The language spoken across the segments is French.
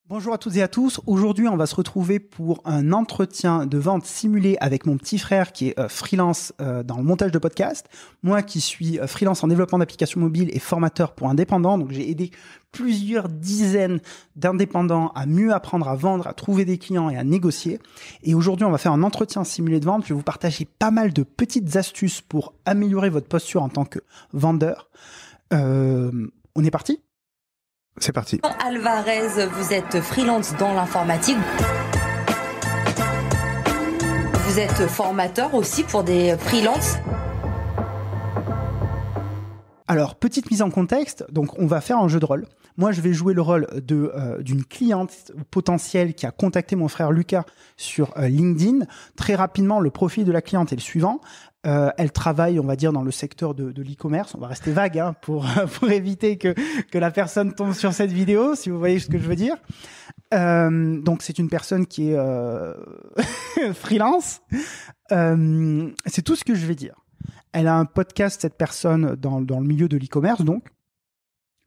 Bonjour à toutes et à tous. Aujourd'hui, on va se retrouver pour un entretien de vente simulé avec mon petit frère qui est freelance dans le montage de podcast. Moi qui suis freelance en développement d'applications mobiles et formateur pour indépendants. Donc, j'ai aidé plusieurs dizaines d'indépendants à mieux apprendre à vendre, à trouver des clients et à négocier. Et aujourd'hui, on va faire un entretien simulé de vente. Je vais vous partager pas mal de petites astuces pour améliorer votre posture en tant que vendeur. On est parti ? C'est parti. Alvarez, vous êtes freelance dans l'informatique. Vous êtes formateur aussi pour des freelances. Alors, petite mise en contexte, donc on va faire un jeu de rôle. Moi, je vais jouer le rôle d'une cliente potentielle qui a contacté mon frère Lucas sur LinkedIn. Très rapidement, le profil de la cliente est le suivant. Elle travaille, on va dire, dans le secteur de l'e-commerce. On va rester vague pour éviter que la personne tombe sur cette vidéo, si vous voyez ce que je veux dire. Donc, c'est une personne qui est freelance. C'est tout ce que je vais dire. Elle a un podcast, cette personne, dans le milieu de l'e-commerce, donc.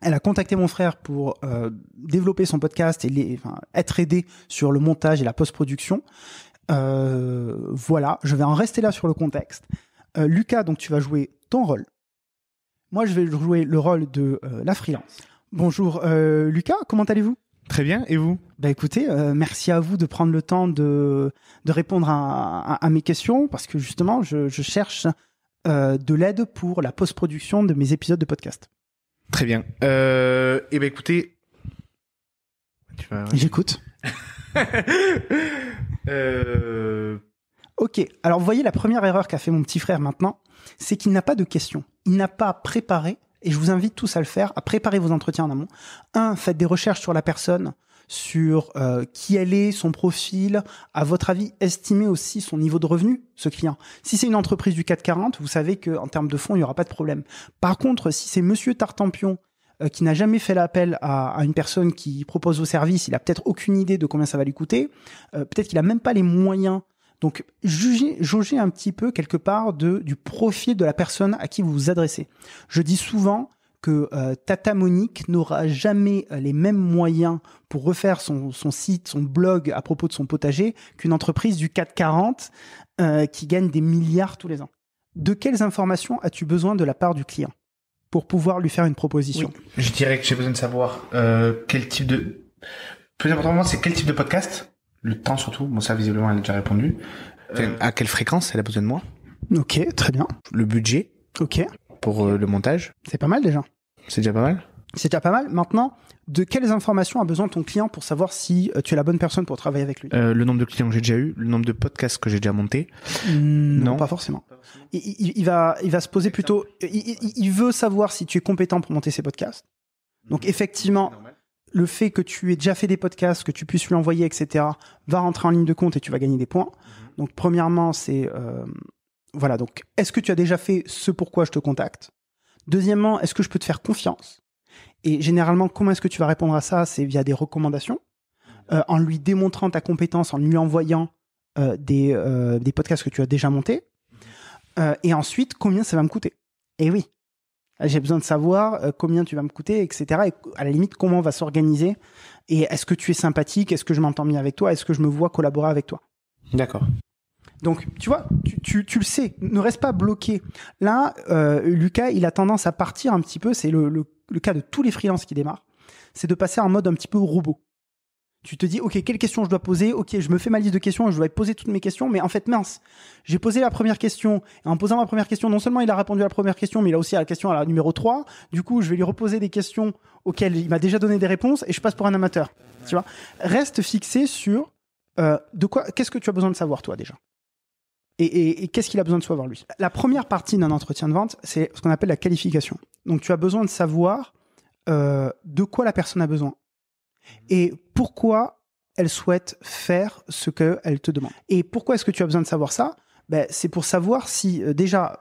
Elle a contacté mon frère pour développer son podcast et être aidée sur le montage et la post-production. Voilà, je vais en rester là sur le contexte. Lucas, donc tu vas jouer ton rôle. Moi, je vais jouer le rôle de la freelance. Bonjour Lucas, comment allez-vous ? Très bien, et vous ? Bah écoutez, merci à vous de prendre le temps de répondre à mes questions parce que justement, je cherche de l'aide pour la post-production de mes épisodes de podcast. Très bien. Eh ben écoutez, J'écoute. Ok, alors vous voyez la première erreur qu'a fait mon petit frère maintenant, c'est qu'il n'a pas de questions. Il n'a pas préparé, et je vous invite tous à le faire, à préparer vos entretiens en amont. Faites des recherches sur la personne, sur qui elle est, son profil. À votre avis, estimez aussi son niveau de revenu, ce client. Si c'est une entreprise du CAC 40, vous savez qu'en termes de fonds, il n'y aura pas de problème. Par contre, si c'est Monsieur Tartampion qui n'a jamais fait l'appel à une personne qui propose vos services, il a peut-être aucune idée de combien ça va lui coûter, peut-être qu'il a même pas les moyens. Donc, jaugez un petit peu quelque part du profil de la personne à qui vous vous adressez. Je dis souvent que Tata Monique n'aura jamais les mêmes moyens pour refaire son site, son blog à propos de son potager qu'une entreprise du CAC 40 qui gagne des milliards tous les ans. De quelles informations as-tu besoin de la part du client pour pouvoir lui faire une proposition ? Oui. Je dirais que j'ai besoin de savoir quel type de... Plus importantement, c'est quel type de podcast ? Le temps surtout. Bon, ça, visiblement, elle a déjà répondu. À quelle fréquence elle a besoin de moi ? Ok, très bien. Le budget ? Ok. Pour le montage ? C'est pas mal déjà. C'est déjà pas mal ? C'est déjà pas mal. Maintenant, de quelles informations a besoin ton client pour savoir si tu es la bonne personne pour travailler avec lui ? Le nombre de clients que j'ai déjà eu, le nombre de podcasts que j'ai déjà montés. Non, pas forcément. Il va se poser plutôt... Il veut savoir si tu es compétent pour monter ses podcasts. Donc effectivement, le fait que tu aies déjà fait des podcasts, que tu puisses lui envoyer, etc., va rentrer en ligne de compte et tu vas gagner des points. Donc premièrement, c'est... Voilà, donc est-ce que tu as déjà fait ce pourquoi je te contacte ? Deuxièmement, est-ce que je peux te faire confiance ? Et généralement, comment est-ce que tu vas répondre à ça ? C'est via des recommandations, en lui démontrant ta compétence, en lui envoyant des podcasts que tu as déjà montés. Et ensuite, combien ça va me coûter ? Et oui, j'ai besoin de savoir combien tu vas me coûter, etc. Et à la limite, comment on va s'organiser ? Et est-ce que tu es sympathique ? Est-ce que je m'entends bien avec toi ? Est-ce que je me vois collaborer avec toi ? D'accord. Donc, tu vois, tu le sais, ne reste pas bloqué. Là, Lucas, il a tendance à partir un petit peu, c'est le cas de tous les freelances qui démarrent, c'est de passer en mode un petit peu robot. Tu te dis, ok, quelles questions je dois poser ? Ok, je me fais ma liste de questions, je dois poser toutes mes questions, mais en fait, mince, j'ai posé la première question, et en posant ma première question, non seulement il a répondu à la première question, mais il a aussi à la question à la numéro 3, du coup, je vais lui reposer des questions auxquelles il m'a déjà donné des réponses, et je passe pour un amateur. Tu vois ? Reste fixé sur qu'est-ce que tu as besoin de savoir, toi, déjà ? Et qu'est-ce qu'il a besoin de savoir, lui ? La première partie d'un entretien de vente, c'est ce qu'on appelle la qualification. Donc, tu as besoin de savoir de quoi la personne a besoin et pourquoi elle souhaite faire ce qu'elle te demande. Et pourquoi est-ce que tu as besoin de savoir ça ? C'est pour savoir si, déjà,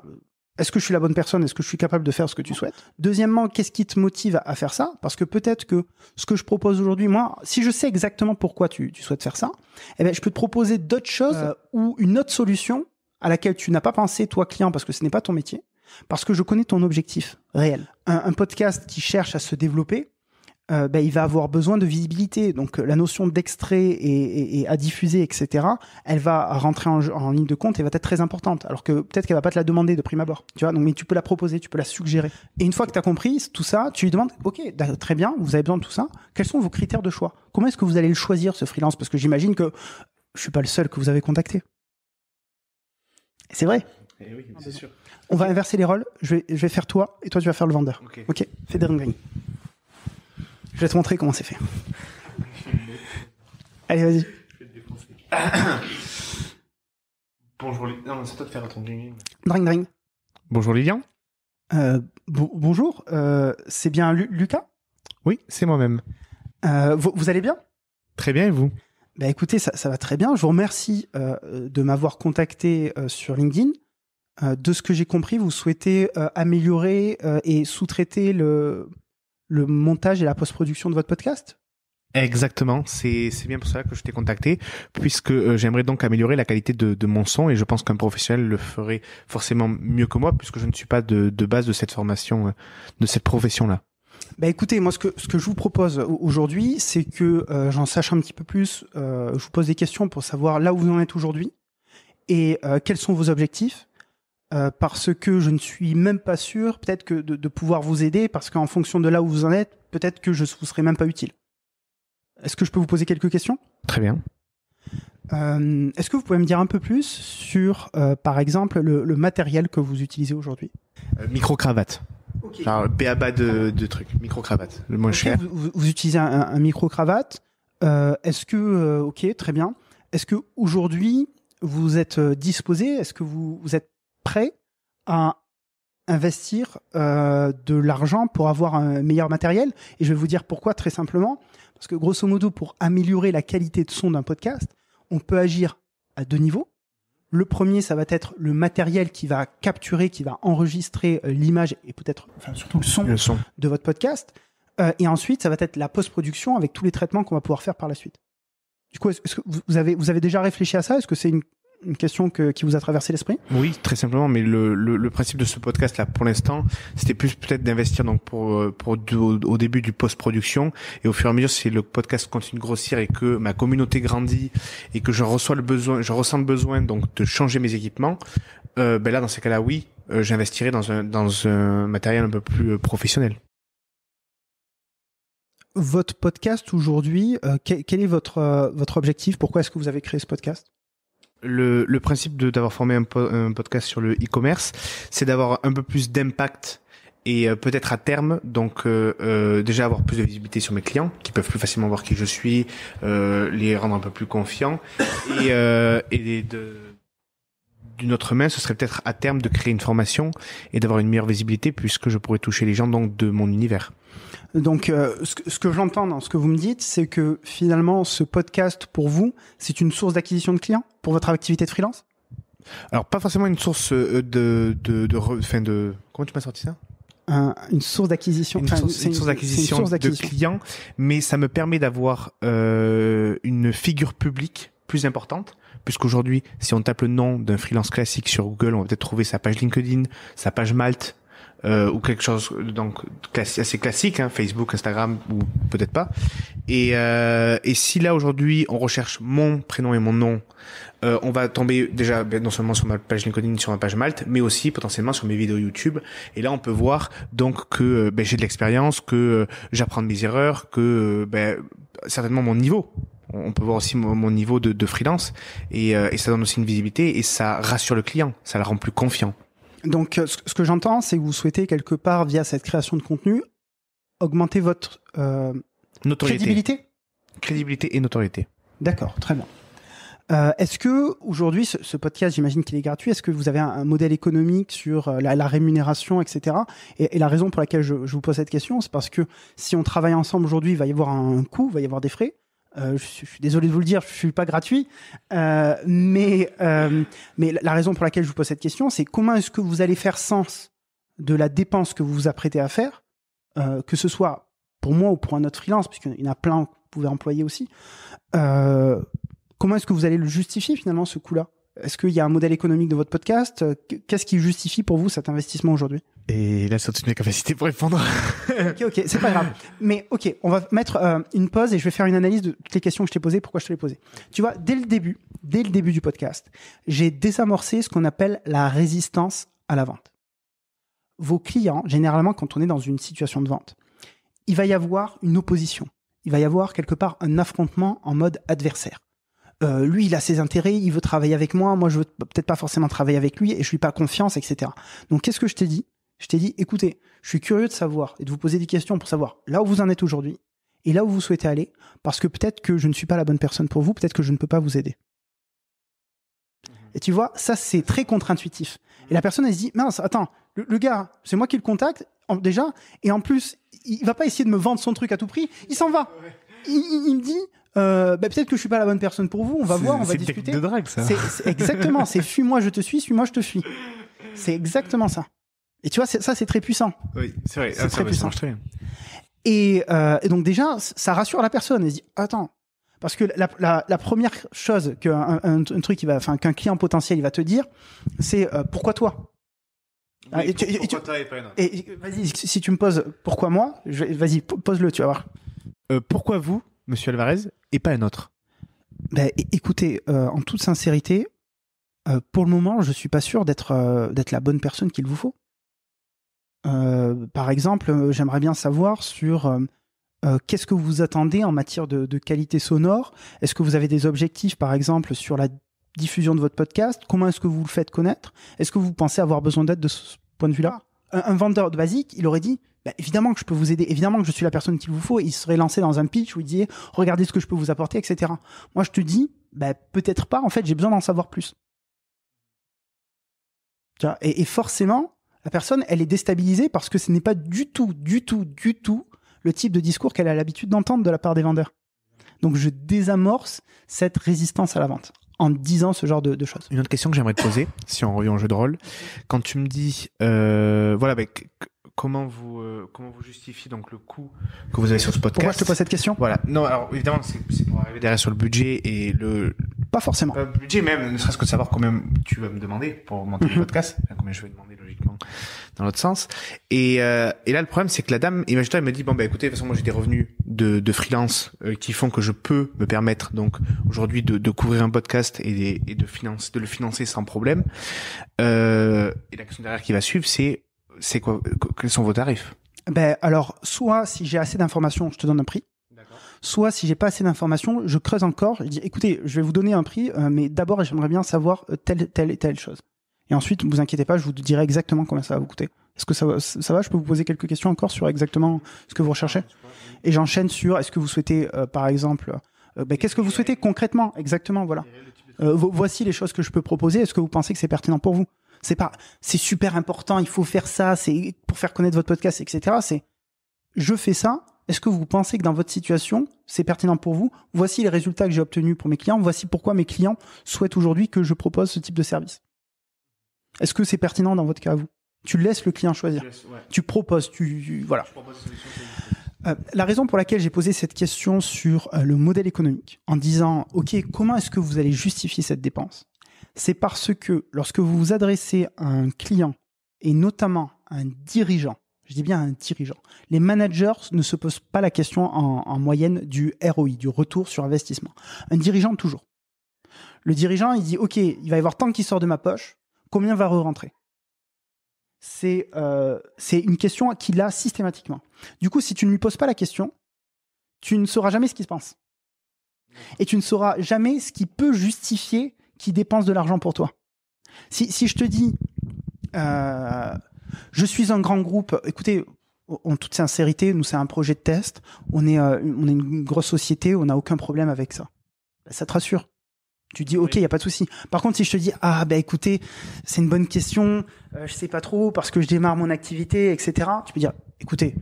est-ce que je suis la bonne personne ? Est-ce que je suis capable de faire ce que tu souhaites ? Deuxièmement, qu'est-ce qui te motive à faire ça ? Parce que peut-être que ce que je propose aujourd'hui, moi, si je sais exactement pourquoi tu souhaites faire ça, je peux te proposer d'autres choses ou une autre solution à laquelle tu n'as pas pensé, toi, client, parce que ce n'est pas ton métier, parce que je connais ton objectif réel. Un podcast qui cherche à se développer, il va avoir besoin de visibilité. Donc la notion d'extrait et à diffuser, etc., elle va rentrer en ligne de compte et va être très importante. Alors que peut-être qu'elle va pas te la demander de prime abord. Tu vois, donc mais tu peux la proposer, tu peux la suggérer. Et une fois que tu as compris tout ça, tu lui demandes, ok, très bien, vous avez besoin de tout ça. Quels sont vos critères de choix? Comment est-ce que vous allez le choisir, ce freelance? Parce que j'imagine que je suis pas le seul que vous avez contacté. C'est vrai. Eh oui, c'est sûr. On va inverser les rôles. Je vais faire toi et toi tu vas faire le vendeur. Ok. Fais des ring. Je vais te montrer comment c'est fait. Allez, vas-y. Je vais te défoncer. Bonjour. Non, c'est toi de faire ton ring. Dring. Bonjour Lilian. Bonjour. C'est bien Lucas? Oui, c'est moi-même. Vous allez bien? Très bien, et vous? Bah écoutez, ça va très bien. Je vous remercie de m'avoir contacté sur LinkedIn. De ce que j'ai compris, vous souhaitez améliorer et sous-traiter le montage et la post-production de votre podcast? Exactement, c'est bien pour ça que je t'ai contacté, puisque j'aimerais donc améliorer la qualité de mon son, et je pense qu'un professionnel le ferait forcément mieux que moi, puisque je ne suis pas de base de cette formation, de cette profession-là. Bah écoutez, moi ce que je vous propose aujourd'hui, c'est que j'en sache un petit peu plus. Je vous pose des questions pour savoir là où vous en êtes aujourd'hui et quels sont vos objectifs. Parce que je ne suis même pas sûr, peut-être que de pouvoir vous aider, parce qu'en fonction de là où vous en êtes, peut-être que je vous serai même pas utile. Est-ce que je peux vous poser quelques questions? Très bien. Est-ce que vous pouvez me dire un peu plus sur, par exemple, le matériel que vous utilisez aujourd'hui? Micro-cravate. Okay. Genre B.A.B.A. de trucs. Micro-cravate. Le moins cher. Vous utilisez un micro-cravate. Est-ce que... ok, très bien. Est-ce que aujourd'hui vous êtes disposé? Est-ce que vous êtes prêt à investir de l'argent pour avoir un meilleur matériel? Et je vais vous dire pourquoi très simplement. Parce que grosso modo, pour améliorer la qualité de son d'un podcast, on peut agir à deux niveaux. Le premier, ça va être le matériel qui va capturer, qui va enregistrer l'image et peut-être, enfin surtout le son de votre podcast. Et ensuite, ça va être la post-production avec tous les traitements qu'on va pouvoir faire par la suite. Du coup, est-ce que vous avez déjà réfléchi à ça? Est-ce que c'est une question qui vous a traversé l'esprit? Oui, très simplement, mais le principe de ce podcast là, pour l'instant, c'était plus peut-être d'investir donc au début du post-production, et au fur et à mesure, si le podcast continue de grossir et que ma communauté grandit et que je ressens le besoin donc de changer mes équipements, là dans ces cas-là, oui, j'investirai dans un matériel un peu plus professionnel. Votre podcast aujourd'hui, quel est votre objectif? Pourquoi est-ce que vous avez créé ce podcast? Le principe d'avoir formé un podcast sur le e-commerce, c'est d'avoir un peu plus d'impact et peut-être à terme, donc déjà avoir plus de visibilité sur mes clients qui peuvent plus facilement voir qui je suis, les rendre un peu plus confiants et d'une autre main, ce serait peut-être à terme de créer une formation et d'avoir une meilleure visibilité puisque je pourrais toucher les gens donc de mon univers. Donc, ce que j'entends dans ce que vous me dites, c'est que finalement, ce podcast, pour vous, c'est une source d'acquisition de clients pour votre activité de freelance? Alors, pas forcément une source comment tu m'as sorti ça? Une source d'acquisition. Une source d'acquisition de clients, mais ça me permet d'avoir une figure publique plus importante. Puisqu'aujourd'hui, si on tape le nom d'un freelance classique sur Google, on va peut-être trouver sa page LinkedIn, sa page Malte, ou quelque chose donc assez classique, hein, Facebook, Instagram ou peut-être pas. Et si là aujourd'hui on recherche mon prénom et mon nom, on va tomber déjà non seulement sur ma page LinkedIn, sur ma page Malte, mais aussi potentiellement sur mes vidéos YouTube. Et là on peut voir donc que j'ai de l'expérience, que j'apprends de mes erreurs, que certainement mon niveau. On peut voir aussi mon niveau de freelance et ça donne aussi une visibilité et ça rassure le client, ça le rend plus confiant. Donc, ce que j'entends, c'est que vous souhaitez quelque part, via cette création de contenu, augmenter votre crédibilité et notoriété. D'accord, très bien. Est-ce que aujourd'hui, ce podcast, j'imagine qu'il est gratuit, est-ce que vous avez un modèle économique sur la rémunération, etc. Et la raison pour laquelle je vous pose cette question, c'est parce que si on travaille ensemble aujourd'hui, il va y avoir un coût, il va y avoir des frais. Je suis désolé de vous le dire, je suis pas gratuit, mais la raison pour laquelle je vous pose cette question, c'est comment est-ce que vous allez faire sens de la dépense que vous vous apprêtez à faire, que ce soit pour moi ou pour un autre freelance, puisqu'il y en a plein que vous pouvez employer aussi. Comment est-ce que vous allez le justifier finalement, ce coût-là? Est-ce qu'il y a un modèle économique de votre podcast? Qu'est-ce qui justifie pour vous cet investissement aujourd'hui? Et là, c'est au-dessus de mes capacités pour répondre. Ok, c'est pas grave. Mais ok, on va mettre une pause et je vais faire une analyse de toutes les questions que je t'ai posées, pourquoi je te les posées. Tu vois, dès le début du podcast, j'ai désamorcé ce qu'on appelle la résistance à la vente. Vos clients, généralement, quand on est dans une situation de vente, il va y avoir une opposition. Il va y avoir quelque part un affrontement en mode adversaire. Lui, il a ses intérêts, il veut travailler avec moi, moi, je veux peut-être pas forcément travailler avec lui et je lui fais pas confiance, etc. Donc, qu'est-ce que je t'ai dit ? Je t'ai dit, écoutez, je suis curieux de savoir et de vous poser des questions pour savoir là où vous en êtes aujourd'hui et là où vous souhaitez aller, parce que peut-être que je ne suis pas la bonne personne pour vous, peut-être que je ne peux pas vous aider. Et tu vois, ça, c'est très contre-intuitif. Et la personne, elle se dit, mince, attends, le gars, c'est moi qui le contacte, déjà, et en plus, il va pas essayer de me vendre son truc à tout prix, il s'en va. Il me dit, peut-être que je suis pas la bonne personne pour vous, on va voir, on va discuter. C'est de drague, ça. C'est exactement, c'est fuis-moi, je te suis-moi, je te fuis. C'est exactement ça. Et tu vois, ça, c'est très puissant. Oui, c'est vrai. C'est très puissant. Ça marche très bien. Et donc déjà, ça rassure la personne. Elle se dit, attends, parce que la première chose qu'un truc qu'un client potentiel il va te dire, c'est pourquoi toi. Oui, pourquoi toi et pas une autre. Et vas-y, si tu me poses pourquoi moi, vas-y, pose-le, tu vas voir. Pourquoi vous, Monsieur Alvarez, et pas un autre? Ben, écoutez, en toute sincérité, pour le moment, je suis pas sûr d'être la bonne personne qu'il vous faut. Par exemple, j'aimerais bien savoir sur qu'est-ce que vous attendez en matière de qualité sonore. Est-ce que vous avez des objectifs, par exemple, sur la diffusion de votre podcast? Comment est-ce que vous le faites connaître? Est-ce que vous pensez avoir besoin d'aide de ce point de vue-là? Un vendeur de basique, il aurait dit évidemment que je peux vous aider, évidemment que je suis la personne qu'il vous faut. Il serait lancé dans un pitch où il disait regardez ce que je peux vous apporter, etc. Moi, je te dis peut-être pas. En fait, j'ai besoin d'en savoir plus. Et forcément, la personne, elle est déstabilisée parce que ce n'est pas du tout le type de discours qu'elle a l'habitude d'entendre de la part des vendeurs. Donc, je désamorce cette résistance à la vente en disant ce genre de choses. Une autre question que j'aimerais te poser, si on revient au jeu de rôle, quand tu me dis, comment vous justifiez donc le coût que vous avez sur ce podcast? Pourquoi je te pose cette question? Voilà. Non, alors évidemment, c'est pour arriver derrière sur le budget et le. Pas forcément. Le budget même, ne serait-ce que de savoir combien tu vas me demander pour monter le podcast, combien je vais demander logiquement dans l'autre sens. Et là, le problème, c'est que la dame, imagine-toi, elle me dit écoutez, de toute façon, moi j'ai des revenus de freelance qui font que je peux me permettre donc aujourd'hui de couvrir un podcast et de le financer sans problème. Et la question derrière qui va suivre, c'est quoi? Quels sont vos tarifs? Alors, soit si j'ai assez d'informations, je te donne un prix. Soit si j'ai pas assez d'informations, je creuse encore. Je dis, écoutez, je vais vous donner un prix, mais d'abord, j'aimerais bien savoir telle et telle chose. Et ensuite, ne vous inquiétez pas, je vous dirai exactement combien ça va vous coûter. Est-ce que ça va? Je peux vous poser quelques questions encore sur exactement ce que vous recherchez? Et j'enchaîne sur, est-ce que vous souhaitez, par exemple, qu'est-ce que vous souhaitez concrètement? Exactement, voilà. Voici les choses que je peux proposer. Est-ce que vous pensez que c'est pertinent pour vous? C'est super important, il faut faire ça, c'est pour faire connaître votre podcast, etc. Je fais ça. Est-ce que vous pensez que dans votre situation, c'est pertinent pour vous? Voici les résultats que j'ai obtenus pour mes clients. Voici pourquoi mes clients souhaitent aujourd'hui que je propose ce type de service. Est-ce que c'est pertinent dans votre cas à vous? Tu laisses le client choisir. Tu proposes, voilà. La raison pour laquelle j'ai posé cette question sur le modèle économique, en disant, OK, comment est-ce que vous allez justifier cette dépense? C'est parce que lorsque vous vous adressez à un client, et notamment à un dirigeant, je dis bien un dirigeant. Les managers ne se posent pas la question en moyenne du ROI, du retour sur investissement. Un dirigeant, toujours. Le dirigeant, il dit, OK, il va y avoir tant qui sort de ma poche, combien va re-rentrer? C'est une question qu'il a systématiquement. Du coup, si tu ne lui poses pas la question, tu ne sauras jamais ce qui se passe. Et tu ne sauras jamais ce qui peut justifier qu'il dépense de l'argent pour toi. Si je te dis... je suis un grand groupe. Écoutez, en toute sincérité, nous, c'est un projet de test. On est une grosse société, on n'a aucun problème avec ça. Ça te rassure. Tu dis, OK, il n'y a pas de souci. Par contre, si je te dis, écoutez, c'est une bonne question, je sais pas trop, parce que je démarre mon activité, etc. Tu peux dire, écoutez,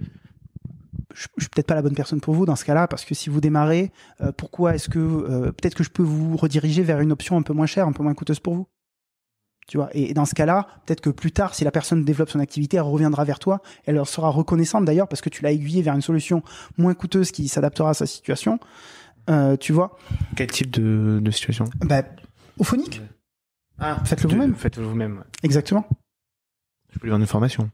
je suis peut-être pas la bonne personne pour vous dans ce cas-là, parce que si vous démarrez, pourquoi est-ce que, peut-être que je peux vous rediriger vers une option un peu moins chère, un peu moins coûteuse pour vous. Tu vois, et dans ce cas-là, peut-être que plus tard, si la personne développe son activité, elle reviendra vers toi. Elle leur sera reconnaissante d'ailleurs parce que tu l'as aiguillée vers une solution moins coûteuse qui s'adaptera à sa situation. Tu vois. Quel type de situation? Au phonique. Faites-le vous-même. Faites-le vous-même. Exactement. Je peux lui donner une formation.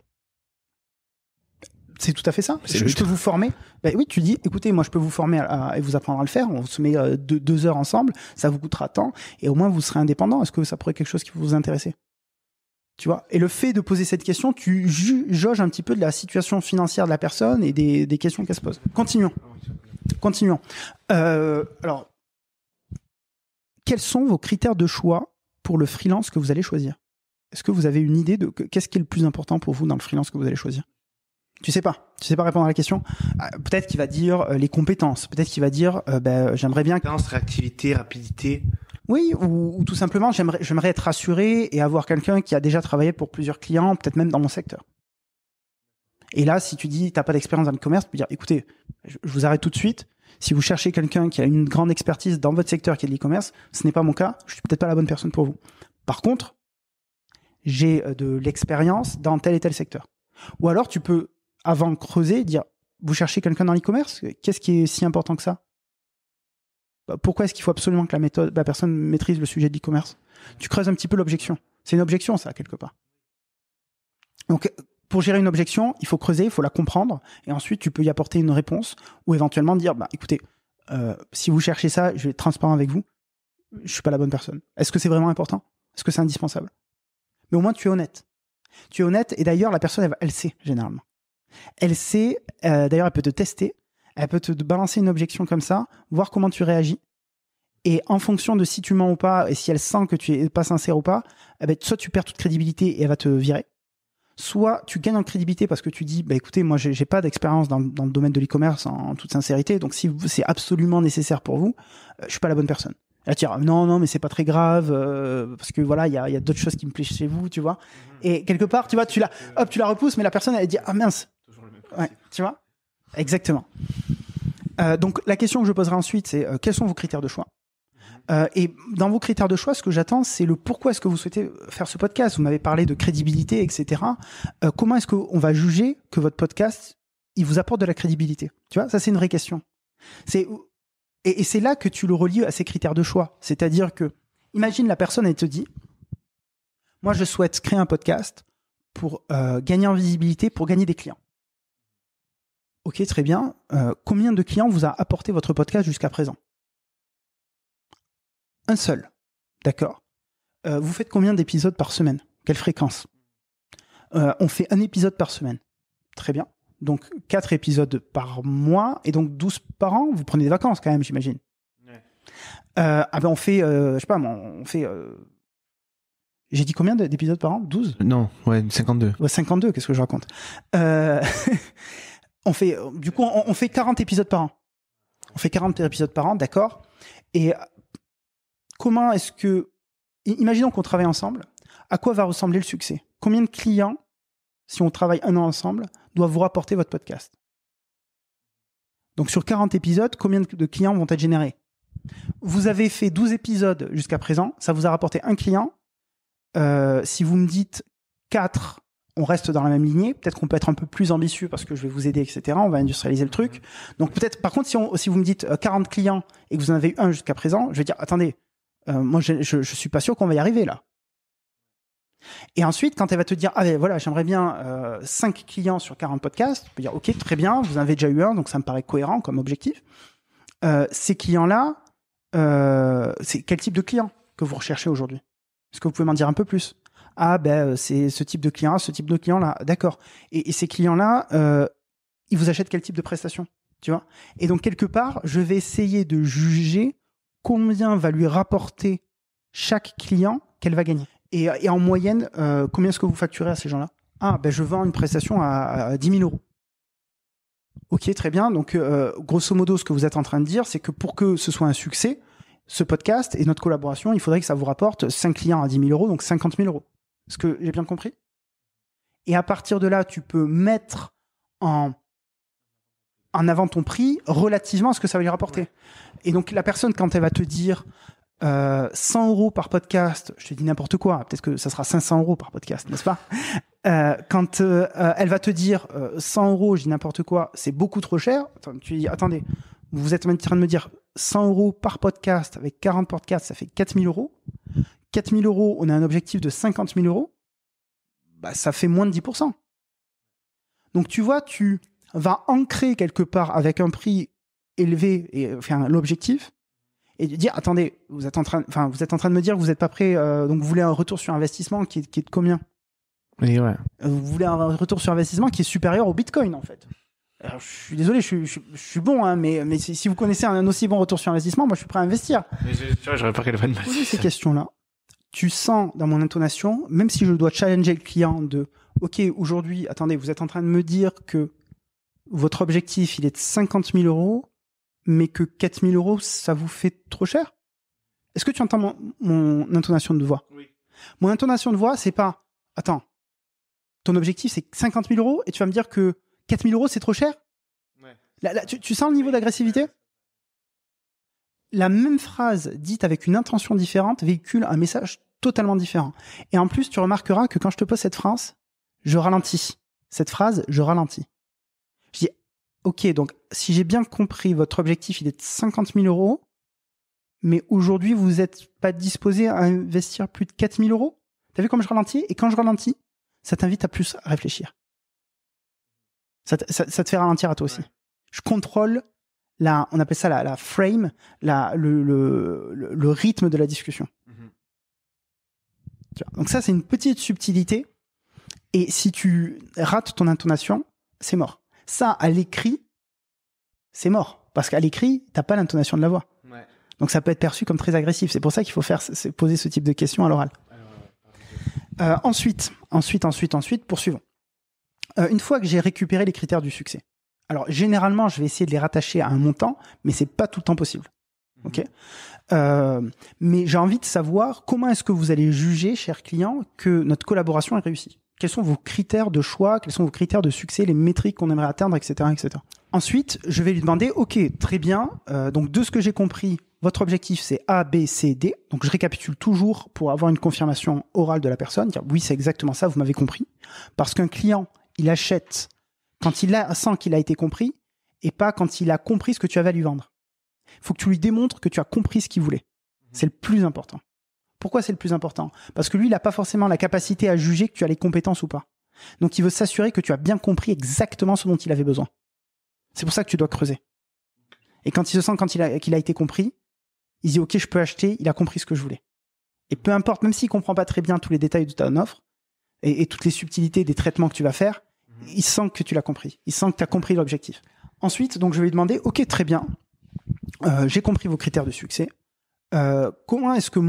C'est tout à fait ça. Je peux vous former. Ben oui, tu dis, écoutez, moi je peux vous former et vous apprendre à le faire. On se met 2 heures ensemble, ça vous coûtera tant, et au moins vous serez indépendant. Est-ce que ça pourrait être quelque chose qui peut vous intéresser? Tu vois? Et le fait de poser cette question, tu jauges un petit peu de la situation financière de la personne et des questions qu'elle se pose. Continuons. Alors, quels sont vos critères de choix pour le freelance que vous allez choisir? Est-ce que vous avez une idée de qu'est-ce qui est le plus important pour vous dans le freelance que vous allez choisir? Tu sais pas répondre à la question. Peut-être qu'il va dire les compétences. Peut-être qu'il va dire j'aimerais bien réactivité, rapidité. Oui, ou tout simplement j'aimerais être rassuré et avoir quelqu'un qui a déjà travaillé pour plusieurs clients, peut-être même dans mon secteur. Et là, si tu dis t'as pas d'expérience dans le commerce, tu peux dire écoutez, je vous arrête tout de suite. Si vous cherchez quelqu'un qui a une grande expertise dans votre secteur qui est de l'e-commerce, ce n'est pas mon cas. Je suis peut-être pas la bonne personne pour vous. Par contre, j'ai de l'expérience dans tel et tel secteur. Ou alors tu peux avant creuser, dire, vous cherchez quelqu'un dans l'e-commerce? Qu'est-ce qui est si important que ça? Pourquoi est-ce qu'il faut absolument que la personne maîtrise le sujet de l'e-commerce? Tu creuses un petit peu l'objection. C'est une objection, ça, quelque part. Donc, pour gérer une objection, il faut creuser, il faut la comprendre, et ensuite, tu peux y apporter une réponse, ou éventuellement dire, écoutez, si vous cherchez ça, je vais être transparent avec vous, je suis pas la bonne personne. Est-ce que c'est vraiment important? Est-ce que c'est indispensable? Mais au moins, tu es honnête. Tu es honnête, et d'ailleurs, la personne, elle sait, généralement. Elle sait, d'ailleurs, elle peut te tester, elle peut te balancer une objection comme ça, voir comment tu réagis. Et en fonction de si tu mens ou pas, et si elle sent que tu es pas sincère ou pas, soit tu perds toute crédibilité et elle va te virer. Soit tu gagnes en crédibilité parce que tu dis, écoutez, moi, j'ai pas d'expérience dans le domaine de l'e-commerce en toute sincérité, donc si c'est absolument nécessaire pour vous, je suis pas la bonne personne. Elle tire, non, mais c'est pas très grave, parce que voilà, il y a d'autres choses qui me plaisent chez vous, tu vois. Et quelque part, tu vois, tu la repousses, mais la personne, elle dit, ah mince. Ouais, tu vois? Exactement. Donc, la question que je poserai ensuite, c'est quels sont vos critères de choix? Et dans vos critères de choix, ce que j'attends, c'est le pourquoi est-ce que vous souhaitez faire ce podcast. Vous m'avez parlé de crédibilité, etc. Comment est-ce qu'on va juger que votre podcast, il vous apporte de la crédibilité? Tu vois, ça, c'est une vraie question. Et c'est là que tu le relis à ces critères de choix. C'est-à-dire que, imagine la personne, elle te dit, moi, je souhaite créer un podcast pour gagner en visibilité, pour gagner des clients. Ok, très bien. Combien de clients vous a apporté votre podcast jusqu'à présent? Un seul. D'accord. Vous faites combien d'épisodes par semaine? Quelle fréquence? On fait un épisode par semaine. Très bien. Donc 4 épisodes par mois et donc 12 par an. Vous prenez des vacances quand même, j'imagine. Ouais. On fait, je sais pas, on fait... J'ai dit combien d'épisodes par an? 12? Non, ouais, 52. Ouais, 52, qu'est-ce que je raconte? On fait 40 épisodes par an. On fait 40 épisodes par an, d'accord. Et comment est-ce que... Imaginons qu'on travaille ensemble. À quoi va ressembler le succès? Combien de clients, si on travaille un an ensemble, doivent vous rapporter votre podcast? Donc sur 40 épisodes, combien de clients vont être générés? Vous avez fait 12 épisodes jusqu'à présent, ça vous a rapporté un client. Si vous me dites 4, on reste dans la même lignée. Peut-être qu'on peut être un peu plus ambitieux parce que je vais vous aider, etc. On va industrialiser le truc. Donc peut-être, par contre, si vous me dites 40 clients et que vous en avez eu un jusqu'à présent, je vais dire, attendez, moi je suis pas sûr qu'on va y arriver là. Et ensuite, quand elle va te dire, voilà, j'aimerais bien 5 clients sur 40 podcasts, tu peux dire, ok, très bien, vous en avez déjà eu un, donc ça me paraît cohérent comme objectif. Ces clients-là, c'est quel type de client que vous recherchez aujourd'hui? Est-ce que vous pouvez m'en dire un peu plus? C'est ce type de client-là, d'accord. Et ces clients-là, ils vous achètent quel type de prestation, tu vois? Et donc, quelque part, je vais essayer de juger combien va lui rapporter chaque client qu'elle va gagner. Et en moyenne, combien est-ce que vous facturez à ces gens-là? Je vends une prestation à 10 000 euros. Ok, très bien. Donc, grosso modo, ce que vous êtes en train de dire, c'est que pour que ce soit un succès, ce podcast et notre collaboration, il faudrait que ça vous rapporte 5 clients à 10 000 euros, donc 50 000 euros. Est-ce que j'ai bien compris? Et à partir de là, tu peux mettre en avant ton prix relativement à ce que ça va lui rapporter. Ouais. Et donc, la personne, quand elle va te dire 100 euros par podcast, je te dis n'importe quoi, peut-être que ça sera 500 euros par podcast, n'est-ce pas? Quand elle va te dire 100 euros, je dis n'importe quoi, c'est beaucoup trop cher. Tu dis, attendez, vous êtes en train de me dire 100 euros par podcast, avec 40 podcasts, ça fait 4 000 euros. 4 000 euros, on a un objectif de 50 000 euros. Ça fait moins de 10%. Donc, tu vois, tu va ancrer quelque part avec un prix élevé et enfin l'objectif et dire attendez, vous êtes en train de me dire que vous n'êtes pas prêt, donc vous voulez un retour sur investissement qui est de combien? Et ouais. Vous voulez un retour sur investissement qui est supérieur au Bitcoin en fait. Alors, je suis désolé, je suis bon, hein, mais si vous connaissez un aussi bon retour sur investissement, moi je suis prêt à investir. Mais tu vois, j'aurais pas qu'elle de poser ces questions-là. Tu sens dans mon intonation, même si je dois challenger le client de OK, aujourd'hui, attendez, vous êtes en train de me dire que votre objectif il est de 50 000 euros, mais que 4 000 euros ça vous fait trop cher? Est-ce que tu entends mon intonation de voix? Oui. Mon intonation de voix, c'est pas attends, ton objectif c'est 50 000 euros et tu vas me dire que 4 000 euros, c'est trop cher? Ouais. Là, tu sens le niveau d'agressivité? La même phrase dite avec une intention différente véhicule un message totalement différent. Et en plus, tu remarqueras que quand je te pose cette phrase, je ralentis. Cette phrase, je ralentis. Je dis, OK, donc si j'ai bien compris, votre objectif, il est de 50 000 euros, mais aujourd'hui, vous n'êtes pas disposé à investir plus de 4 000 euros? T'as vu comme je ralentis? Et quand je ralentis, ça t'invite à plus réfléchir. Ça te fait ralentir à toi aussi. Ouais. Je contrôle on appelle ça la frame, le rythme de la discussion. Mm-hmm. Donc ça, c'est une petite subtilité. Et si tu rates ton intonation, c'est mort. Ça, à l'écrit, c'est mort. Parce qu'à l'écrit, t'as pas l'intonation de la voix. Ouais. Donc ça peut être perçu comme très agressif. C'est pour ça qu'il faut poser ce type de questions à l'oral. Ensuite, poursuivons. Une fois que j'ai récupéré les critères du succès, alors généralement je vais essayer de les rattacher à un montant, mais c'est pas tout le temps possible. Ok. Mais j'ai envie de savoir comment est-ce que vous allez juger, cher client, que notre collaboration est réussie. Quels sont vos critères de choix, quels sont vos critères de succès, les métriques qu'on aimerait atteindre, etc., etc. Ensuite, je vais lui demander, ok, très bien. Donc de ce que j'ai compris, votre objectif c'est A, B, C, D. Donc je récapitule toujours pour avoir une confirmation orale de la personne, dire oui c'est exactement ça, vous m'avez compris. Parce qu'un client il achète quand il sent qu'il a été compris et pas quand il a compris ce que tu avais à lui vendre. Il faut que tu lui démontres que tu as compris ce qu'il voulait. C'est le plus important. Pourquoi c'est le plus important? Parce que lui, il n'a pas forcément la capacité à juger que tu as les compétences ou pas. Donc, il veut s'assurer que tu as bien compris exactement ce dont il avait besoin. C'est pour ça que tu dois creuser. Et quand il se sent qu'il a été compris, il dit « Ok, je peux acheter, il a compris ce que je voulais. » Et peu importe, même s'il ne comprend pas très bien tous les détails de ton offre, et toutes les subtilités des traitements que tu vas faire, il sent que tu l'as compris. Il sent que tu as compris l'objectif. Ensuite, donc, je vais lui demander, OK, très bien. J'ai compris vos critères de succès. Comment est-ce que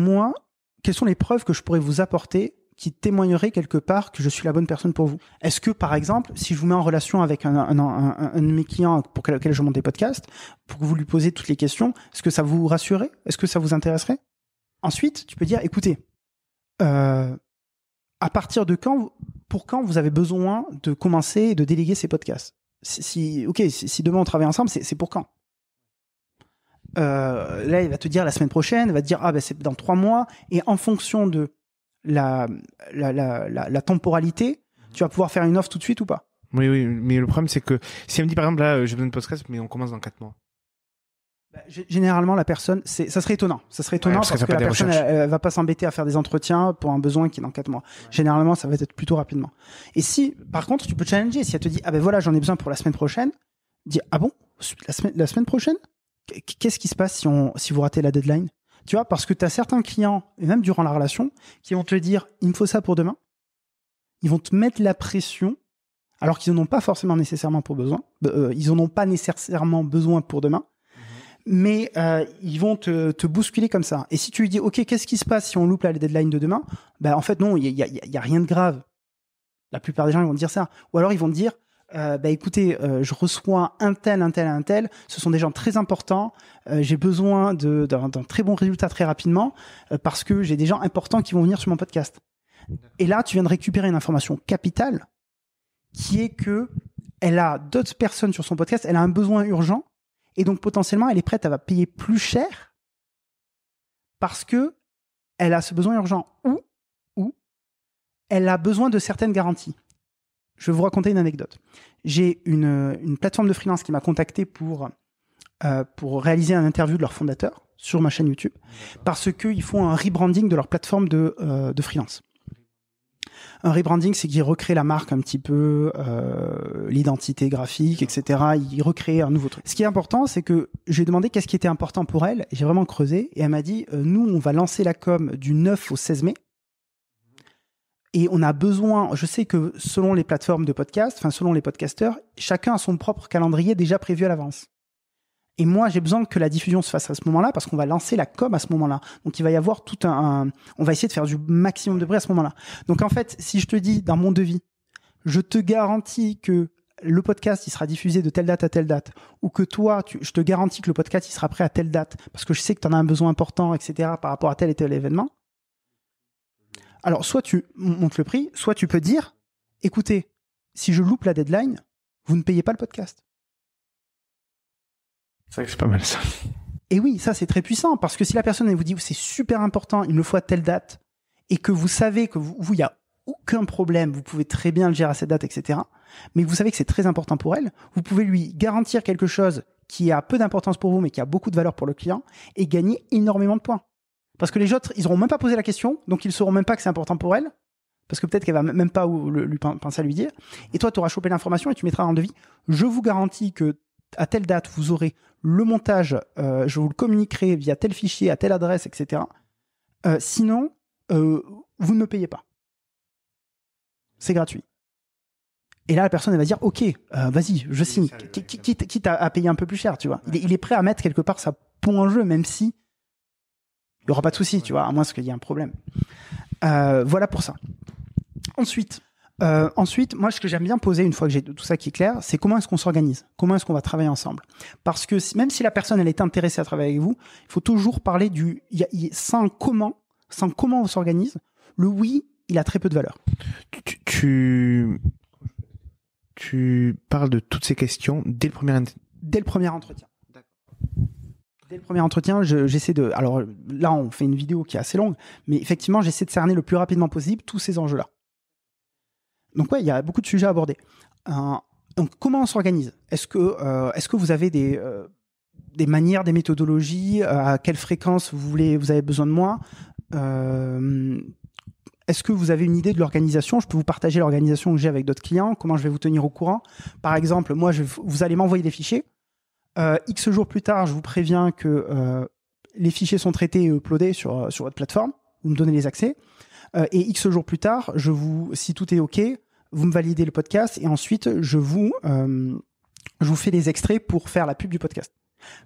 quelles sont les preuves que je pourrais vous apporter qui témoigneraient quelque part que je suis la bonne personne pour vous? Est-ce que, par exemple, si je vous mets en relation avec un de mes clients pour lequel je monte des podcasts, pour que vous lui posiez toutes les questions, est-ce que ça vous rassurerait? Est-ce que ça vous intéresserait? Ensuite, tu peux dire, écoutez, à partir de pour quand vous avez besoin de commencer et de déléguer ces podcasts? Si demain on travaille ensemble, c'est pour quand? Là, il va te dire la semaine prochaine, il va te dire c'est dans 3 mois, et en fonction de la temporalité, tu vas pouvoir faire une offre tout de suite ou pas. Oui, mais le problème c'est que si elle me dit par exemple là, j'ai besoin de podcast, mais on commence dans 4 mois. Généralement, la personne, ça serait étonnant. Ça serait étonnant parce que la personne, elle va pas s'embêter à faire des entretiens pour un besoin qui est dans 4 mois. Ouais. Généralement, ça va être plutôt rapidement. Et si, par contre, tu peux challenger, si elle te dit, voilà, j'en ai besoin pour la semaine prochaine, dis, ah bon, la semaine prochaine? Qu'est-ce qui se passe si vous ratez la deadline? Tu vois, parce que tu as certains clients, et même durant la relation, qui vont te dire, il me faut ça pour demain. Ils vont te mettre la pression, alors qu'ils n'en ont pas forcément nécessairement ils en ont pas nécessairement besoin pour demain. Mais ils vont te bousculer comme ça. Et si tu lui dis, OK, qu'est-ce qui se passe si on loupe la deadline de demain? En fait, non, il y a rien de grave. La plupart des gens, ils vont te dire ça. Ou alors, ils vont te dire, écoutez, je reçois un tel. Ce sont des gens très importants. J'ai besoin d'un très bon résultat très rapidement parce que j'ai des gens importants qui vont venir sur mon podcast. Et là, tu viens de récupérer une information capitale qui est que elle a d'autres personnes sur son podcast. Elle a un besoin urgent. Et donc, potentiellement, elle est prête à payer plus cher parce que elle a ce besoin urgent ou elle a besoin de certaines garanties. Je vais vous raconter une anecdote. J'ai une plateforme de freelance qui m'a contacté pour réaliser un interview de leur fondateur sur ma chaîne YouTube parce qu'ils font un rebranding de leur plateforme de freelance. Un rebranding, c'est qu'il recrée la marque un petit peu, l'identité graphique, etc. Il recrée un nouveau truc. Ce qui est important, c'est que j'ai demandé qu'est-ce qui était important pour elle, et j'ai vraiment creusé, et elle m'a dit, nous, on va lancer la com du 9 au 16 mai, et on a besoin, je sais que selon les plateformes de podcast, enfin selon les podcasteurs, chacun a son propre calendrier déjà prévu à l'avance. Et moi, j'ai besoin que la diffusion se fasse à ce moment-là parce qu'on va lancer la com à ce moment-là. Donc, il va y avoir tout on va essayer de faire du maximum de bruit à ce moment-là. Donc, en fait, si je te dis dans mon devis, je te garantis que le podcast, il sera diffusé de telle date à telle date, ou que toi, je te garantis que le podcast, il sera prêt à telle date parce que je sais que tu en as un besoin important, etc., par rapport à tel et tel événement. Alors, soit tu montes le prix, soit tu peux dire, écoutez, si je loupe la deadline, vous ne payez pas le podcast. C'est vrai que c'est pas mal ça. Et oui, ça c'est très puissant parce que si la personne elle vous dit c'est super important, il me le faut à telle date, et que vous savez que vous il y a aucun problème, vous pouvez très bien le gérer à cette date, etc. Mais vous savez que c'est très important pour elle, vous pouvez lui garantir quelque chose qui a peu d'importance pour vous mais qui a beaucoup de valeur pour le client et gagner énormément de points. Parce que les autres, ils n'auront même pas posé la question, donc ils ne sauront même pas que c'est important pour elle, parce que peut-être qu'elle va même pas lui penser à lui dire. Et toi, tu auras chopé l'information et tu mettras en devis. Je vous garantis que à telle date, vous aurez le montage, je vous le communiquerai via tel fichier, à telle adresse, etc. Sinon, vous ne payez pas. C'est gratuit. Et là, la personne elle va dire, ok, vas-y, je signe. Quitte à payer un peu plus cher, tu vois. Il est prêt à mettre quelque part sa peau en jeu, même si il n'y aura pas de souci, tu vois, à moins qu'il y ait un problème. Voilà pour ça. Ensuite, moi, ce que j'aime bien poser une fois que j'ai tout ça qui est clair, c'est comment est-ce qu'on s'organise, comment est-ce qu'on va travailler ensemble. Parce que même si la personne elle est intéressée à travailler avec vous, il faut toujours parler sans comment on s'organise. Le oui, il a très peu de valeur. Tu parles de toutes ces questions dès le premier entretien. D'accord. Dès le premier entretien, j'essaie de. Alors là, on fait une vidéo qui est assez longue, mais effectivement, j'essaie de cerner le plus rapidement possible tous ces enjeux-là. Donc ouais, il y a beaucoup de sujets à aborder. Donc comment on s'organise ? Est-ce que vous avez des manières, des méthodologies ? À quelle fréquence vous avez besoin de moi ? Est-ce que vous avez une idée de l'organisation ? Je peux vous partager l'organisation que j'ai avec d'autres clients. Comment je vais vous tenir au courant ? Par exemple, moi, vous allez m'envoyer des fichiers. X jours plus tard, je vous préviens que les fichiers sont traités et uploadés sur votre plateforme. Vous me donnez les accès. Et X jours plus tard, si tout est OK, vous me validez le podcast et ensuite, je vous fais les extraits pour faire la pub du podcast.